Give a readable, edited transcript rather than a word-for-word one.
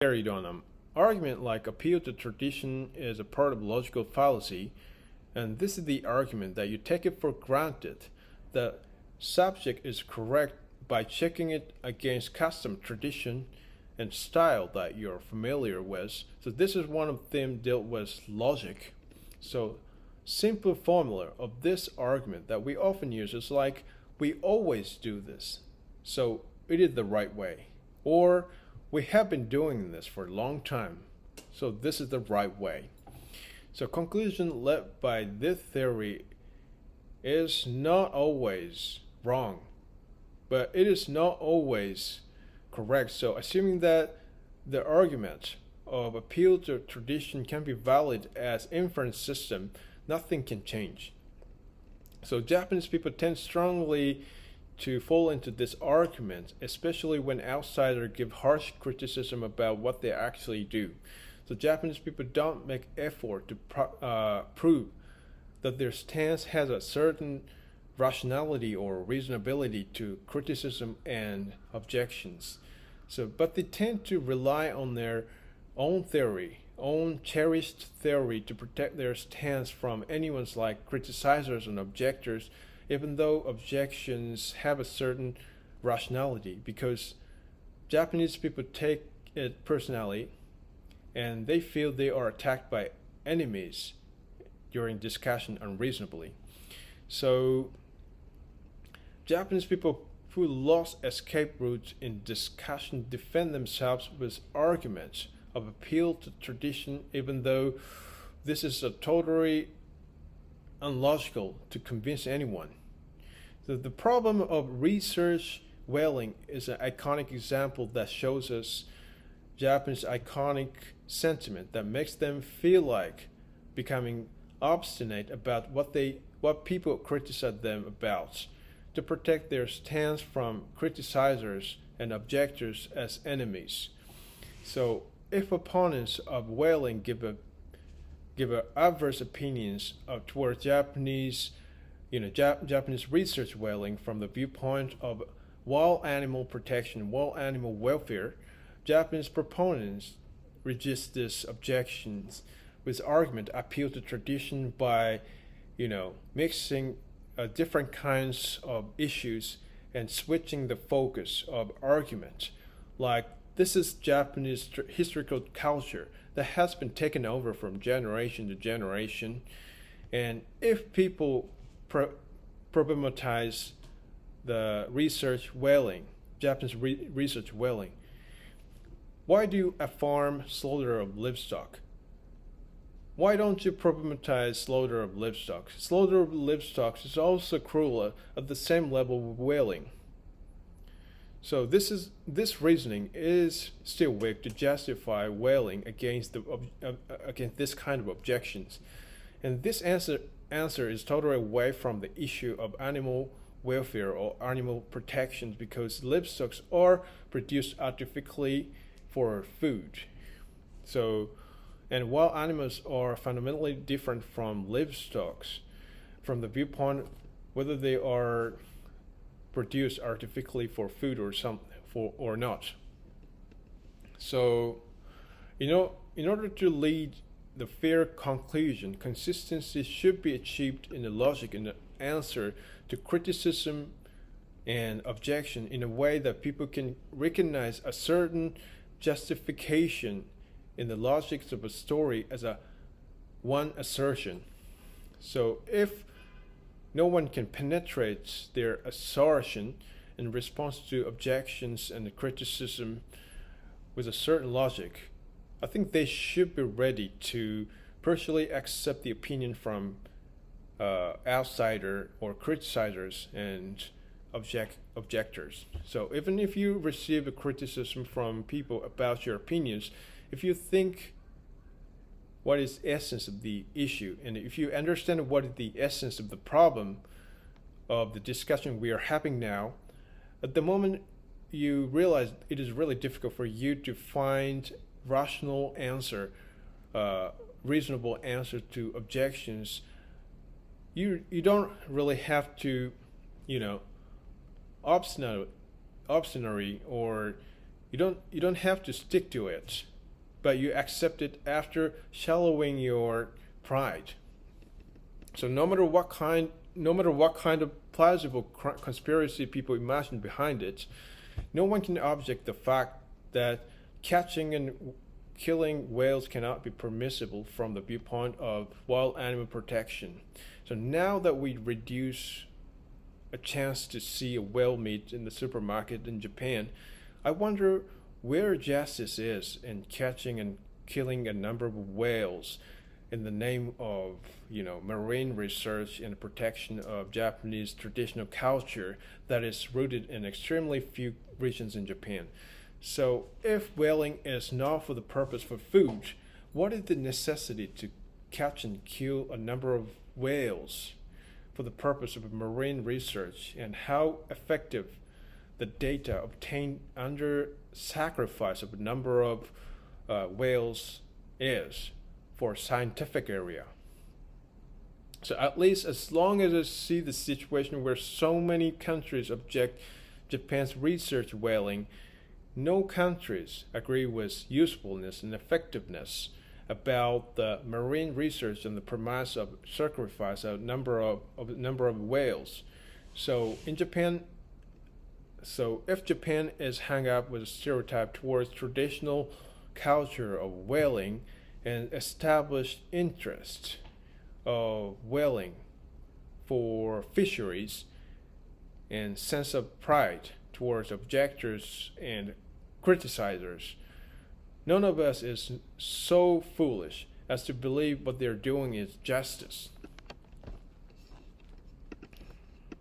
carried on an argument like appeal to tradition is a part of logical fallacy, and this is the argument that you take it for granted that subject is correct by checking it against custom, tradition, and style that you're familiar with. So this is one of them dealt with logic. So simple formula of this argument that we often use is like we always do this. So it is the right way. Or we have been doing this for a long time. So this is the right way. So conclusion led by this theory is not always wrong, but it is not always correct. So assuming that the argument of appeal to tradition can be valid as inference system, nothing can change. So Japanese people tend strongly to fall into this argument, especially when outsiders give harsh criticism about what they actually do. So Japanese people don't make effort to prove that their stance has a certain rationality or reasonability to criticism and objections. So, but they tend to rely on their own theory, own cherished theory to protect their stance from anyone's like criticizers and objectors, even though objections have a certain rationality, because Japanese people take it personally and they feel they are attacked by enemies during discussion unreasonably. So Japanese people who lost escape routes in discussion defend themselves with arguments of appeal to tradition, even though this is a totally unlogical to convince anyone. So the problem of research whaling is an iconic example that shows us Japanese iconic sentiment that makes them feel like becoming obstinate about what people criticize them about to protect their stance from criticizers and objectors as enemies. So if opponents of whaling give adverse opinions toward Japanese research whaling from the viewpoint of wild animal protection, wild animal welfare, Japanese proponents resist these objections with argument appeal to tradition by, mixing different kinds of issues and switching the focus of argument. Like this is Japanese historical culture that has been taken over from generation to generation, and if people problematize the research whaling, Japanese research whaling, why do a farm slaughter of livestock? Why don't you problematize slaughter of livestock? Slaughter of livestock is also cruel at the same level with whaling. So this reasoning is still weak to justify whaling against this kind of objections, and this answer is totally away from the issue of animal welfare or animal protections, because livestock are produced artificially for food. So, and while animals are fundamentally different from livestock, from the viewpoint whether they are produced artificially for food or not. So, in order to lead the fair conclusion, consistency should be achieved in the logic and the answer to criticism and objection in a way that people can recognize a certain justification in the logic of a story as one assertion. So if no one can penetrate their assertion in response to objections and criticism with a certain logic, I think they should be ready to partially accept the opinion from outsider or criticizers and objectors. So even if you receive a criticism from people about your opinions, if you think what is the essence of the issue, and if you understand what is the essence of the problem of the discussion we are having now, at the moment you realize it is really difficult for you to find rational answer, reasonable answer to objections. You don't really have to, obstinary or You don't have to stick to it, but you accept it after shallowing your pride. So no matter what kind of plausible conspiracy people imagine behind it, no one can object the fact that catching and killing whales cannot be permissible from the viewpoint of wild animal protection. So now that we reduce a chance to see a whale meat in the supermarket in Japan, I wonder where justice is in catching and killing a number of whales in the name of, marine research and protection of Japanese traditional culture that is rooted in extremely few regions in Japan. So if whaling is not for the purpose for food, what is the necessity to catch and kill a number of whales for the purpose of marine research, and how effective the data obtained under sacrifice of a number of whales is for scientific area? So at least as long as I see the situation where so many countries object Japan's research whaling, no countries agree with usefulness and effectiveness about the marine research on the premise of sacrifice a number of whales. So if Japan is hung up with a stereotype towards traditional culture of whaling and established interest of whaling for fisheries and sense of pride towards objectors and criticizers, none of us is so foolish as to believe what they're doing is justice.